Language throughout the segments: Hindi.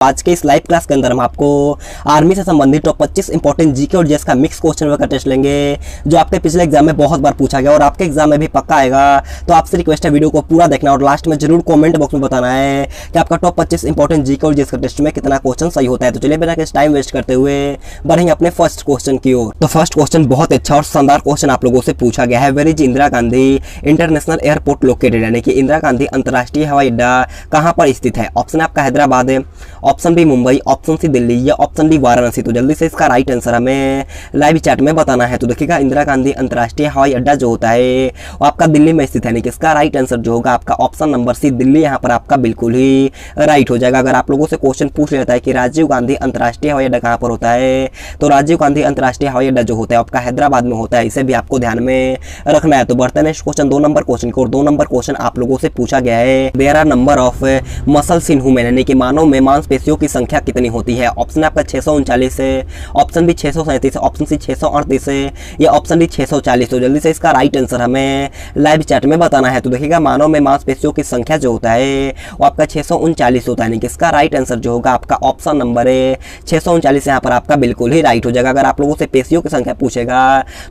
आज के इस लाइव क्लास के अंदर हम आपको आर्मी से संबंधित टॉप 25 इंपॉर्टेंट जीके और जीएस का मिक्स क्वेश्चन का टेस्ट लेंगे जो आपके पिछले एग्जाम में बहुत बार पूछा गया और आपके एग्जाम में भी पक्का आएगा। तो आपसे रिक्वेस्ट है वीडियो को पूरा देखना और लास्ट में जरूर कमेंट बॉक्स में बताना है कि आपका टॉप 25 इंपॉर्टेंट जीके और जीएस का टेस्ट में कितना क्वेश्चन सही होता है। तो चलिए बिना किसी टाइम वेस्ट करते हुए बढ़ेंगे अपने फर्स्ट क्वेश्चन की ओर। तो फर्स्ट क्वेश्चन बहुत अच्छा और शानदार क्वेश्चन आप लोगों से पूछा गया है। Where is Indira Gandhi international airport located, यानी कि इंदिरा गांधी अंतर्राष्ट्रीय हवाई अड्डा कहां पर स्थित है। ऑप्शन है आपका हैदराबाद है, option B Mumbai, option C Delhi या ऑप्शन डी वाराणसी। तो जल्दी से इसका राइट आंसर हमें लाइव चैट में बताना है। तो देखिएगा इंदिरा गांधी अंतर्राष्ट्रीय हवाई अड्डा जो होता है वो आपका दिल्ली में स्थित है, यानी कि इसका राइट आंसर जो होगा आपका ऑप्शन नंबर सी दिल्ली यहाँ पर आपका बिल्कुल ही राइट हो जाएगा। अगर आप लोगों से क्वेश्चन पूछ लेता है कि राजीव गांधी अंतर्राष्ट्रीय हवाई अड्डा कहाँ पर होता है, तो राजीव गांधी अंतर्राष्ट्रीय हवाई अड्डा जो होता है आपका हैदराबाद में होता है, इसे भी आपको ध्यान में रखना है। तो बढ़ते हैं नेक्स्ट क्वेश्चन 2 नंबर क्वेश्चन को। और 2 नंबर क्वेश्चन आप लोगों से पूछा गया है there are number of muscles in human, यानी कि मानव में मांसपेशियों की संख्या कितनी होती है। ऑप्शन आपका 639 है, ऑप्शन बी 637 है, ऑप्शन सी 638 है या ऑप्शन डी 640। तो जल्दी से इसका राइट आंसर हमें लाइव चैट में बताना है। तो देखिएगा मानव में मांसपेशियों की संख्या जो होता है वो आपका 639 होता है, यानी कि इसका राइट आंसर जो होगा आपका ऑप्शन नंबर है 639 यहाँ पर आपका बिल्कुल ही राइट हो जाएगा। अगर आप लोगों से पेशियों की संख्या पूछेगा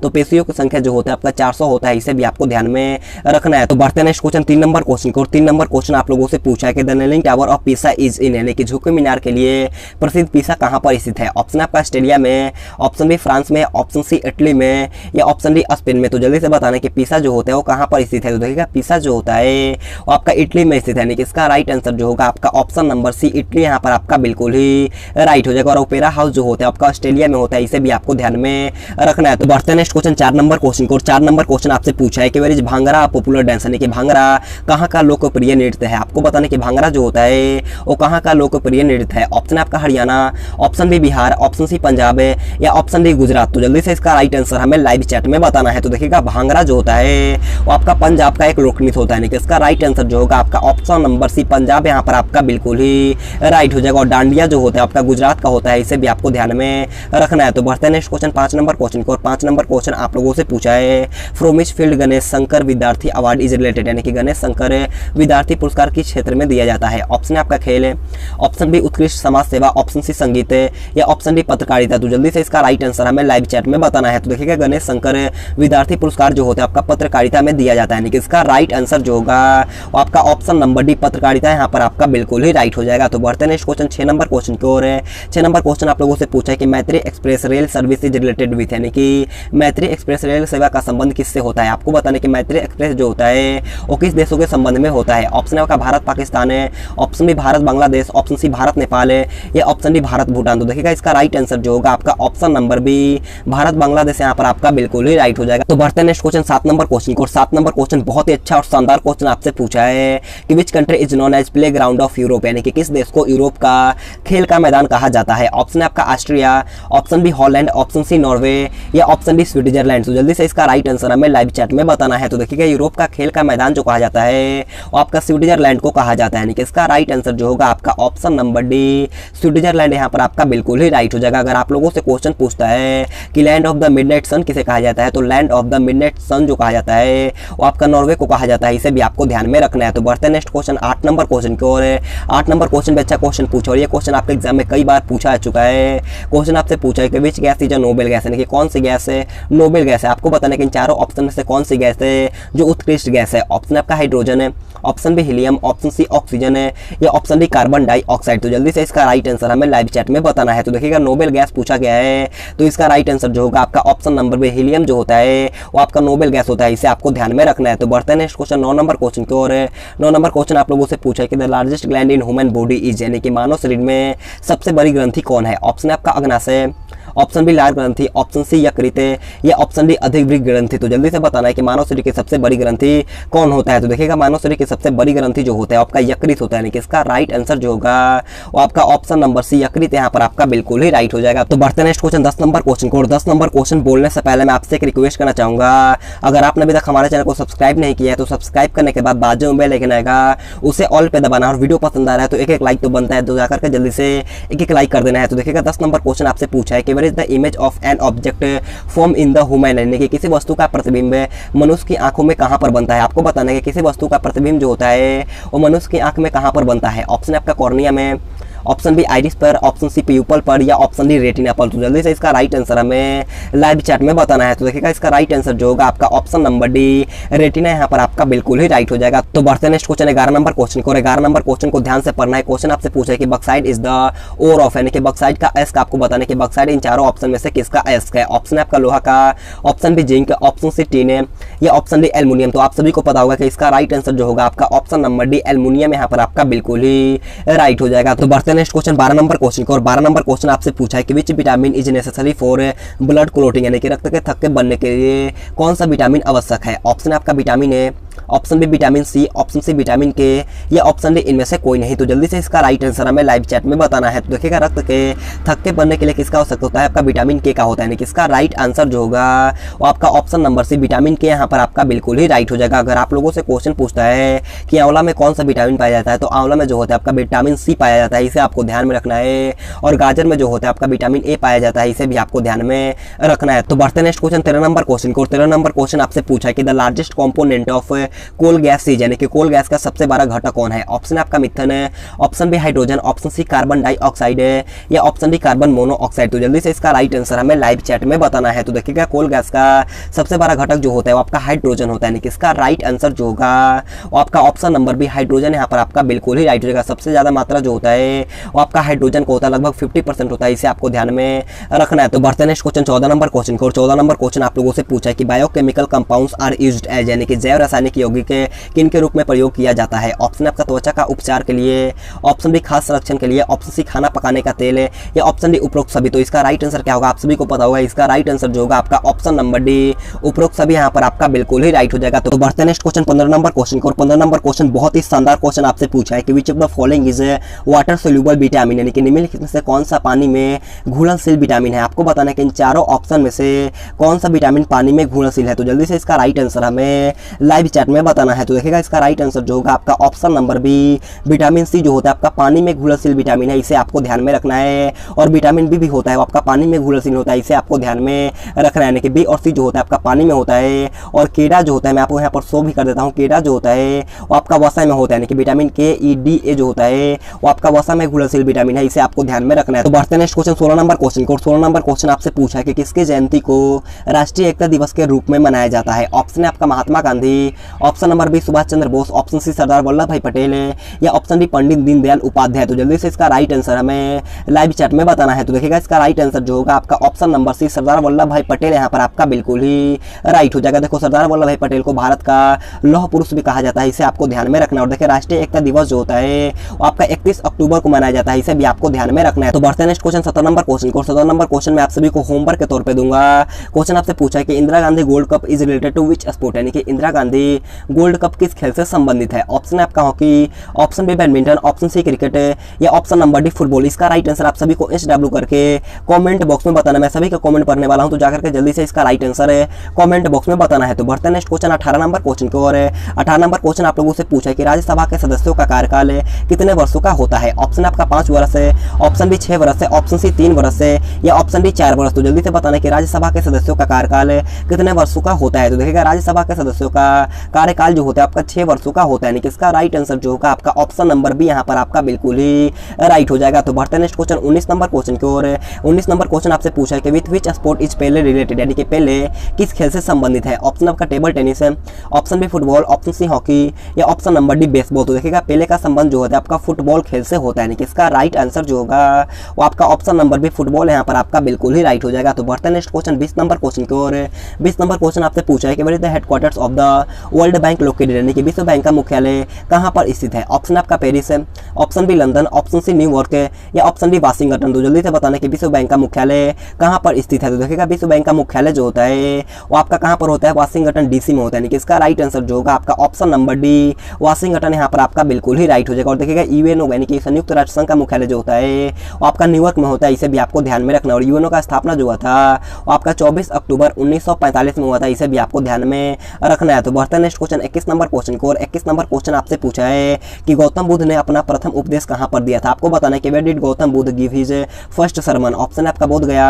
तो पेशियों की संख्या जो होता है आपका 400 होता है, इसे भी आपको ध्यान में रखना है। तो बढ़ते हैं नेक्स्ट क्वेश्चन 3 नंबर क्वेश्चन को। 3 नंबर क्वेश्चन आप लोगों से पूछा है कि the leaning tower of Pisa is in, यानी कि झुके मीनार के लिए प्रसिद्ध पीसा कहां पर स्थित है। ऑप्शन आपका ऑस्ट्रेलिया में, ऑप्शन बी फ्रांस में, ऑप्शन सी इटली में या ऑप्शन डी स्पेन में। तो जल्दी से बताना कि पीसा जो होता है वो कहां पर स्थित है। तो देखिएगा पीसा जो होता है वो आपका इटली में स्थित है, यानी कि इसका राइट आंसर जो होगा आपका ऑप्शन नंबर सी इटली यहाँ पर आपका बिल्कुल ही राइट हो जाएगा। और ओपेरा हाउस जो होता है आपका ऑस्ट्रेलिया में होता है, इसे भी आपको ध्यान में रखना है। तो बढ़ते हैं नेक्स्ट क्वेश्चन 4 नंबर क्वेश्चन को। 4 नंबर क्वेश्चन आपसे पूछा है कि where is bhangra popular dance, यानी कि भांगड़ा कहाँ का लोकप्रिय नृत्य है। आपको बताना कि भांगड़ा जो होता है वो कहाँ का लोकप्रिय नृत्य है। ऑप्शन आपका Haryana, option B Bihar, option C Punjab है या ऑप्शन डी गुजरात। तो जल्दी से इसका राइट आंसर हमें लाइव चैट में बताना है। तो देखिएगा भांगड़ा जो होता है वो आपका पंजाब का एक लोक नृत्य होता है, यानी कि इसका राइट आंसर जो होगा आपका ऑप्शन नंबर सी पंजाब यहाँ पर आपका बिल्कुल ही राइट हो जाएगा। और डांडिया जो होता है आपका गुजरात का होता है, इसे भी आपको ध्यान में रखना है। तो बढ़ते हैं नेक्स्ट क्वेश्चन 5 नंबर क्वेश्चन को। और 5 नंबर क्वेश्चन आप लोगों से पूछा है from which field Ganesh Shankar विद्यार्थी अवार्ड इज रिलेटेड, यानी कि गणेश शंकर विद्यार्थी पुरस्कार किस क्षेत्र में दिया जाता है। ऑप्शन आपका खेल है, ऑप्शन बी उत्कृष्ट समाज सेवा, ऑप्शन सी संगीत है या ऑप्शन डी पत्रकारिता। तो जल्दी से इसका राइट आंसर हमें लाइव चैट में बताना है। तो देखिएगा गणेश शंकर विद्यार्थी पुरस्कार जो होता है आपका पत्रकारिता में दिया जाता है, यानी कि इसका राइट आंसर जो होगा वो आपका ऑप्शन नंबर डी पत्रकारिता यहाँ पर आपका बिल्कुल ही राइट हो जाएगा। तो बढ़ते हैं नेक्स्ट क्वेश्चन 6 नंबर क्वेश्चन की ओर है। 6 नंबर क्वेश्चन आप लोगों से पूछा है कि मैत्री express rail service is related with, यानी कि मैत्री एक्सप्रेस रेल सेवा का संबंध किससे होता है। आपको बताने कि मैत्री एक्सप्रेस जो होता है वो किस देशों के संबंध में होता है। ऑप्शन आपका भारत पाकिस्तान है, option B Bharat Bangladesh, option C Bharat Nepal है या ऑप्शन डी भारत भूटान। तो देखिएगा इसका राइट आंसर जो होगा आपका option number B Bharat Bangladesh यहाँ पर आपका बिल्कुल ही राइट हो जाएगा। तो बढ़ते हैं नेक्स्ट क्वेश्चन 7 नंबर क्वेश्चन को। 7 नंबर क्वेश्चन बहुत ही अच्छा और शानदार क्वेश्चन आपसे पूछा है कि which country is known as playground of Europe, यानी कि किस देश को यूरोप का खेल का मैदान कहा जाता है। ऑप्शन है आपका Austria, option B Holland, option C Norway या ऑप्शन डी स्विट्जरलैंड। तो जल्दी से इसका राइट आंसर हमें लाइव चैट में बताना है। तो देखिएगा यूरोप का खेल का मैदान जो कहा जाता है वो आपका स्विट्जरलैंड को कहा जाता है, यानी कि इसका राइट आंसर जो होगा आपका ऑप्शन नंबर डी स्विट्जरलैंड यहाँ पर आपका बिल्कुल ही राइट हो जाएगा। अगर आप लोगों से क्वेश्चन पूछता है कि लैंड ऑफ द मिडनाइट सन किसे कहा जाता है, तो लैंड ऑफ द मिडनाइट सन जो कहा जाता है वो आपका नॉर्वे को कहा जाता है, इसे भी आपको ध्यान में रखना है। तो बढ़ते हैं नेक्स्ट क्वेश्चन 8 नंबर क्वेश्चन की ओर। 8 नंबर क्वेश्चन भी अच्छा क्वेश्चन पूछा और ये क्वेश्चन आपके एग्जाम में कई बार पूछा जा चुका है। क्वेश्चन आपसे पूछा है कि which gas is a noble gas, यानी कि कौन सी गैस है नोबेल गैस है। आपको बताना है कि इन चारों ऑप्शन में से कौन सी गैस है जो उत्कृष्ट गैस है। ऑप्शन आपका हाइड्रोजन है, option B helium, option C oxygen है या ऑप्शन डी कार्बन डाइऑक्साइड। तो जल्दी से इसका राइट आंसर हमें लाइव चैट में बताना है। तो देखिएगा नोबेल गैस पूछा गया है तो इसका राइट आंसर जो होगा आपका ऑप्शन नंबर बी हीलियम जो होता है वो आपका नोबेल गैस होता है, इसे आपको ध्यान में रखना है। तो बढ़ते हैं नेक्स्ट क्वेश्चन 9 नंबर क्वेश्चन की ओर। 9 नंबर क्वेश्चन आप लोगों से पूछा है कि the largest gland in human body is, यानी कि मानव शरीर में सबसे बड़ी ग्रंथि कौन है। ऑप्शन आपका अग्नाशय, ऑप्शन बी लार ग्रंथि, ऑप्शन सी यकृत या ऑप्शन डी अधिवृक्क ग्रंथि। तो जल्दी से बताना है कि मानव शरीर की सबसे बड़ी ग्रंथि कौन होता है। तो देखिएगा मानव शरीर की सबसे बड़ी ग्रंथि जो होता है आपका यकृत होता है, यानी कि इसका राइट आंसर जो होगा वो आपका ऑप्शन नंबर सी यकृत यहाँ पर आपका बिल्कुल ही राइट हो जाएगा। तो बढ़ते हैं नेक्स्ट क्वेश्चन 10 नंबर क्वेश्चन को। और 10 नंबर क्वेश्चन बोलने से पहले मैं आपसे एक रिक्वेस्ट करना चाहूंगा, अगर आपने अभी तक हमारे चैनल को सब्सक्राइब नहीं किया है तो सब्सक्राइब करने के बाद बाजू में बेल आइकन आएगा उसे ऑल पे दबाना और वीडियो पसंद आ रहा है तो एक लाइक तो बनता है, तो जाकर के जल्दी से एक लाइक कर देना है। तो देखिएगा 10 नंबर क्वेश्चन आपसे पूछा है कि where is the image of an object form in the human, यानी कि किसी वस्तु का प्रतिबिंब मनुष्य की आंखों में कहां पर बनता है। आपको बताना है कि किसी वस्तु का प्रतिबिंब जो होता है वो मनुष्य की आंख में कहां पर बनता है। ऑप्शन आपका कॉर्निया में, ऑप्शन बी आइरिस पर, ऑप्शन सी प्यूपल पर, या ऑप्शन डी रेटिना पर। तो जल्दी से इसका राइट आंसर हमें लाइव चैट में बताना है। तो देखिएगा इसका राइट आंसर जो होगा आपका ऑप्शन नंबर डी रेटिना यहाँ पर आपका बिल्कुल ही राइट हो जाएगा। तो बढ़ते नेक्स्ट क्वेश्चन 11 नंबर क्वेश्चन को। 11 नंबर क्वेश्चन को ध्यान से पढ़ना है। क्वेश्चन आपसे पूछा है कि bauxite is the ore of, यानी कि बॉक्साइट का एस का आपको बताने की बॉक्साइट इन चारों ऑप्शन में से किसका एस है। ऑप्शन है आपका लोहा का, option B zinc, option C tin है, या ऑप्शन डी एल्युमिनियम। तो आप सभी को पता होगा कि इसका राइट आंसर जो होगा आपका ऑप्शन नंबर डी एल्युमिनियम यहाँ पर आपका बिल्कुल ही राइट हो जाएगा। तो बढ़ते नेक्स्ट क्वेश्चन 12 नंबर क्वेश्चन को। और 12 नंबर क्वेश्चन आपसे पूछा है कि which vitamin is necessary for blood clotting, यानी कि रक्त के थक्के बनने के लिए कौन सा विटामिन आवश्यक है। ऑप्शन है आपका vitamin A, option B vitamin C, option C vitamin K, या ऑप्शन डी इनमें से कोई नहीं। तो जल्दी से इसका राइट आंसर हमें लाइव चैट में बताना है। तो देखिएगा रक्त के थक्के बनने के लिए किसका आवश्यक होता है, आपका विटामिन के का होता है, यानी कि इसका राइट आंसर जो होगा वो आपका ऑप्शन नंबर सी विटामिन के यहाँ पर आपका बिल्कुल ही राइट हो जाएगा। अगर आप लोगों से क्वेश्चन पूछता है कि आंवला में कौन सा विटामिन पाया जाता है, तो आंवला में जो होता है आपका विटामिन सी पाया जाता है, इसे आपको ध्यान में रखना है। और गाजर में जो होता है आपका विटामिन ए पाया जाता है, इसे भी आपको ध्यान में रखना है। तो बढ़ते नेक्स्ट क्वेश्चन 13 नंबर क्वेश्चन को। 13 नंबर क्वेश्चन आपसे पूछा है कि the largest component of coal gas, यानी कि कोल गैस का सबसे बड़ा घटक कौन है। ऑप्शन आपका मिथेन है, option B hydrogen, option C carbon dioxide है, या ऑप्शन डी कार्बन मोनोऑक्साइड। तो जल्दी से इसका राइट आंसर हमें लाइव चैट में बताना है। तो देखिएगा कोल गैस का सबसे बड़ा घटक जो होता है वो आपका हाइड्रोजन होता है, यानी कि इसका राइट आंसर जो होगा वो आपका ऑप्शन नंबर बी हाइड्रोजन यहाँ पर आपका बिल्कुल ही राइट हो जाएगा। सबसे ज्यादा मात्रा जो होता है वो आपका हाइड्रोजन को होता है, लगभग 50% होता है, इसे आपको ध्यान में रखना है। तो बढ़ते नेक्स्ट क्वेश्चन 14 नंबर क्वेश्चन को। 14 नंबर क्वेश्चन आप लोगों से पूछा है कि biochemical compounds are used as, यानी कि जैव रासायनिक यौगिक किन के रूप में प्रयोग किया जाता है। ऑप्शन आपका त्वचा का उपचार के लिए, ऑप्शन बी खास संरक्षण के लिए, ऑप्शन सी खाना पकाने का तेल है, या ऑप्शन डी उपरोक्त सभी। तो इसका राइट आंसर क्या होगा, आप सभी को पता होगा। इसका राइट आंसर जो होगा आपका ऑप्शन नंबर डी उपरोक्त सभी यहाँ पर आपका बिल्कुल ही राइट हो जाएगा। तो बढ़ते नेक्स्ट क्वेश्चन 15 नंबर क्वेश्चन को। 15 नंबर क्वेश्चन बहुत ही शानदार क्वेश्चन आपसे पूछा है कि which of the following is water soluble vitamin, यानी कि निम्नलिखित में से कौन सा पानी में घुलनशील विटामिन है। आपको बताना है कि इन चारों ऑप्शन में से कौन सा विटामिन पानी में घुलनशील है। तो जल्दी से इसका राइट आंसर हमें लाइव चैट में बताना है। तो देखिएगा इसका राइट आंसर जो होगा आपका option number B vitamin C जो होता है आपका पानी में घुलनशील विटामिन है, इसे आपको ध्यान में रखना है। और विटामिन बी भी होता है वो आपका पानी में घुलनशील होता है, इसे आपको ध्यान में रखना है। यानी कि बी और सी जो होता है आपका पानी में होता है, और केडा जो होता है मैं आपको यहाँ पर शो भी कर देता हूँ। केडा जो होता है वो आपका वसा में होता है, यानी कि विटामिन के ई डी ए जो होता है वो आपका वसा में घुलनशील विटामिन है, इसे आपको ध्यान में रखना है। तो बढ़ते नेक्स्ट क्वेश्चन 16 नंबर क्वेश्चन को। 16 नंबर क्वेश्चन आपसे पूछा है कि किसके जयंती को राष्ट्रीय एकता दिवस के रूप में मनाया जाता है। ऑप्शन है आपका Mahatma Gandhi, option number B Subhash Chandra Bose, option C Sardar Vallabh Bhai Patel है, या ऑप्शन डी पंडित दीनदयाल उपाध्याय। तो जल्दी से इसका राइट आंसर हमें लाइव चैट में बताना है। तो देखिएगा इसका राइट आंसर जो होगा आपका option number C Sardar Vallabh Bhai Patel यहाँ पर आपका बिल्कुल ही राइट हो जाएगा। देखो सरदार वल्लभ भाई पटेल को भारत का लौह पुरुष भी कहा जाता है, इसे आपको ध्यान में रखना। और देखिए राष्ट्रीय एकता दिवस जो होता है वो आपका 31 अक्टूबर को मनाया जाता है, इसे भी आपको ध्यान में रखना है। तो बढ़ते नेक्स्ट क्वेश्चन 17 नंबर क्वेश्चन को। 17 नंबर क्वेश्चन में आप सभी को होमवर्क के तौर पे दूंगा। क्वेश्चन आपसे पूछा है कि Indira Gandhi gold cup is related to which sport, यानी कि इंदिरा गांधी गोल्ड कप किस खेल से संबंधित है। ऑप्शन है आपका hockey, option B badminton, option C cricket, या ऑप्शन नंबर डी फुटबॉल। इसका राइट आंसर आप सभी को SW करके कमेंट बॉक्स में बताना। मैं सभी का कमेंट पढ़ने वाला हूं, तो जाकर के जल्दी से इसका राइट आंसर है कमेंट बॉक्स में बताना है। तो बढ़ते नेक्स्ट क्वेश्चन 18 नंबर क्वेश्चन को। और 18 नंबर क्वेश्चन आप लोगों से पूछा है कि राज्यसभा के सदस्यों का कार्यकाल कितने वर्षों का होता है। ऑप्शन आपका 5 वर्ष है, ऑप्शन बी 6 वर्ष है, ऑप्शन सी 3 वर्ष है, या ऑप्शन डी 4 वर्ष। तो जल्दी से बताना कि राज्यसभा के सदस्यों का कार्यकाल कितने वर्षों का होता है। तो देखिएगा राज्यसभा के सदस्यों का कार्यकाल जो होता है आपका 6 वर्षों का होता है, यानी कि इसका राइट आंसर जो होगा आपका ऑप्शन नंबर बी यहाँ पर आपका बिल्कुल ही राइट हो जाएगा। तो बढ़ते नेक्स्ट क्वेश्चन 19 नंबर क्वेश्चन की ओर। 19 नंबर क्वेश्चन आपसे पूछा है कि with which sport is Pele related, यानी कि पेले किस खेल से संबंधित है। ऑप्शन आपका टेबल टेनिस है, option B football, option C hockey, या ऑप्शन नंबर डी बेसबॉल। तो देखिएगा पेले का संबंध जो होता है आपका फुटबॉल खेल से होता है, यानी कि इसका राइट आंसर जो होगा वो आपका ऑप्शन नंबर बी फुटबॉल यहाँ पर आपका बिल्कुल ही राइट हो जाएगा। तो बढ़ते नेक्स्ट क्वेश्चन 20 नंबर क्वेश्चन की ओर। 20 नंबर क्वेश्चन आपसे पूछा है कि where is the headquarters of the World Bank located, यानी कि विश्व बैंक का मुख्यालय कहाँ पर स्थित है। ऑप्शन आपका पेरिस है, option B London, option C New York है, या ऑप्शन डी वाशिंगटन। तो जल्दी से बताना कि विश्व बैंक का मुख्यालय कहाँ पर स्थित है। तो देखिएगा विश्व बैंक का मुख्यालय जो होता है वो आपका कहाँ पर होता है, वाशिंगटन DC में होता है, यानी कि इसका राइट आंसर जो होगा आपका ऑप्शन नंबर डी वाशिंगटन यहाँ पर आपका बिल्कुल ही राइट हो जाएगा। और देखिएगा UNO यानी कि संयुक्त राष्ट्र संघ का मुख्यालय जो होता है वो आपका न्यूयॉर्क में होता है, इसे भी आपको ध्यान में रखना। और UNO का स्थापना जो हुआ था वो आपका 24 अक्टूबर 1945 में हुआ था, इसे भी आपको ध्यान में रखना है। तो बढ़ते नेक्स्ट क्वेश्चन 21 नंबर क्वेश्चन को। और 21 नंबर क्वेश्चन आपसे पूछा है कि गौतम बुद्ध ने अपना प्रथम उपदेश कहाँ पर दिया था। आपको बताना है कि where did Gautam Buddha give his first sermon. Option है आपका Bodh Gaya,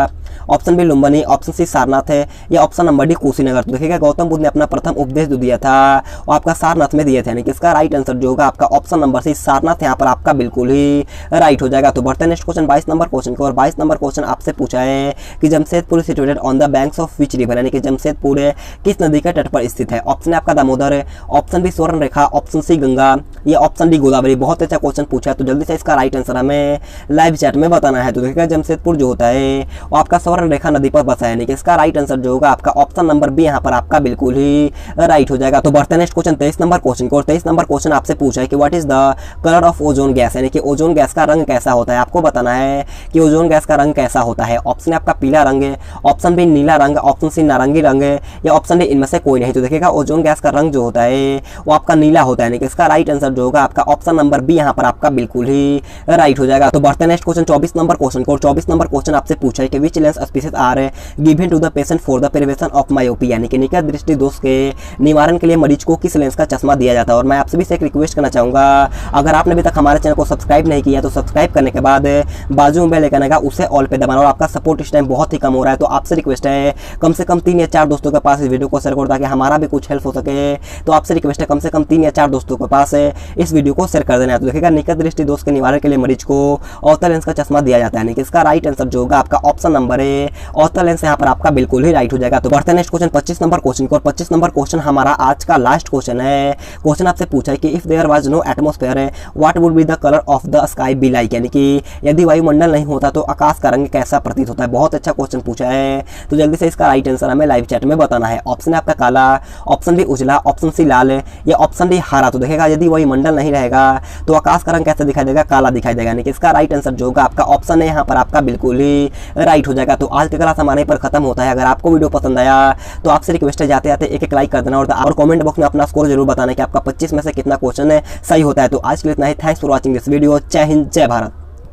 option B Lumbini, option C Sarnath है, या ऑप्शन नंबर डी कुशीनगर। तो देखिएगा गौतम बुद्ध ने अपना प्रथम उपदेश जो दिया था वो आपका सारनाथ में दिए थे, यानी कि इसका राइट आंसर जो होगा आपका ऑप्शन नंबर सी सारनाथ यहाँ पर आपका बिल्कुल ही राइट हो जाएगा। तो बढ़ते हैं नेक्स्ट क्वेश्चन 22 नंबर क्वेश्चन को। और 22 नंबर क्वेश्चन आपसे पूछा है कि Jamshedpur situated on the banks of which river, यानी कि जमशेदपुर किस नदी के तट पर स्थित है। ऑप्शन है आपका दामोदर है, ऑप्शन बी स्वर्ण रेखा, ऑप्शन सी गंगा, या ऑप्शन डी गोदावरी। बहुत अच्छा क्वेश्चन पूछा है, तो जल्दी से इसका राइट आंसर हमें लाइव चैट में बताना है। तो देखिएगा जमशेदपुर जो होता है वो आपका स्वर्ण रेखा नदी पर बसा है, यानी कि इसका राइट आंसर जो होगा आपका ऑप्शन नंबर बी यहाँ पर आपका बिल्कुल ही राइट हो जाएगा। तो बढ़ते हैं नेक्स्ट क्वेश्चन 23 नंबर क्वेश्चन को। और 23 नंबर क्वेश्चन आपसे पूछा है कि what is the colour of ozone gas, यानी कि ओजोन गैस का रंग कैसा होता है। आपको बताना है कि ओजोन गैस का रंग कैसा होता है। ऑप्शन है आपका पीला रंग है, ऑप्शन बी नीला रंग, ऑप्शन सी नारंगी रंग है, या ऑप्शन डी इनमें से कोई नहीं। तो देखिएगा ओजोन गैस का रंग जो होता है वो आपका नीला होता है, यानी कि इसका राइट आंसर जो होगा आपका ऑप्शन नंबर बी यहाँ पर आपका बिल्कुल ही राइट हो जाएगा। तो बढ़ते हैं नेक्स्ट क्वेश्चन 24 नंबर क्वेश्चन को। 24 नंबर क्वेश्चन आपसे पूछा है कि which lens species are given to the patient for the prevention of myopia, यानी कि निकट दृष्टि दोष के निवारण के लिए मरीज को किस लेंस का चश्मा दिया जाता है। और मैं आपसे भी एक रिक्वेस्ट करना चाहूंगा, अगर आपने अभी तक हमारे चैनल को सब्सक्राइब नहीं किया तो सब्सक्राइब करने के बाद बाजू में बेल आइकन आएगा उसे ऑल पे दबाना। और आपका सपोर्ट इस टाइम बहुत ही कम हो रहा है, तो आपसे रिक्वेस्ट है कम से कम 3 या 4 दोस्तों के पास इस वीडियो को शेयर करो ताकि हमारा भी कुछ हेल्प हो सके। तो आपसे रिक्वेस्ट है कम से कम 3 या 4 दोस्तों के पास इस वीडियो को शेयर कर देना है। तो देखिएगा निकट दृष्टि दोष के निवारण के लिए मरीज को ऑर्थो लेंस का चश्मा दिया जाता है, यानी कि इसका राइट आंसर जो होगा आपका ऑप्शन नंबर है ऑर्थो लेंस यहाँ पर आपका बिल्कुल ही राइट हो जाएगा। तो बढ़ते हैं नेक्स्ट क्वेश्चन 25 नंबर क्वेश्चन को। और 25 नंबर क्वेश्चन हमारा आज का लास्ट क्वेश्चन है। क्वेश्चन आपसे पूछा है कि if there was no atmosphere what would be the colour of the sky be like, यानी कि यदि वायुमंडल नहीं होता तो आकाश का रंग कैसा प्रतीत होता है। बहुत अच्छा क्वेश्चन पूछा है, तो जल्दी से इसका राइट आंसर हमें लाइव चैट में बताना है। ऑप्शन है आपका काला, ऑप्शन बी उजला, ऑप्शन सी लाल, या ऑप्शन डी हरा। तो देखिएगा यदि वायुमंडल नहीं रहेगा तो आकाश का रंग कैसा दिखाई देगा, काला दिखाई देगा, यानी कि इसका राइट आंसर जो होगा आपका ऑप्शन है यहाँ पर आपका बिल्कुल ही राइट हो जाएगा। तो आज का क्लास हमारे पर खत्म होता है। अगर आपको वीडियो पसंद आया तो आपसे रिक्वेस्ट है जाते जाते एक लाइक कर देना और कमेंट बॉक्स में अपना स्कोर जरूर बताना कि आपका 25 में से कितना क्वेश्चन सही होता है। तो आज के लिए इतना ही। Thanks for watching this video. जय हिंद, जय भारत।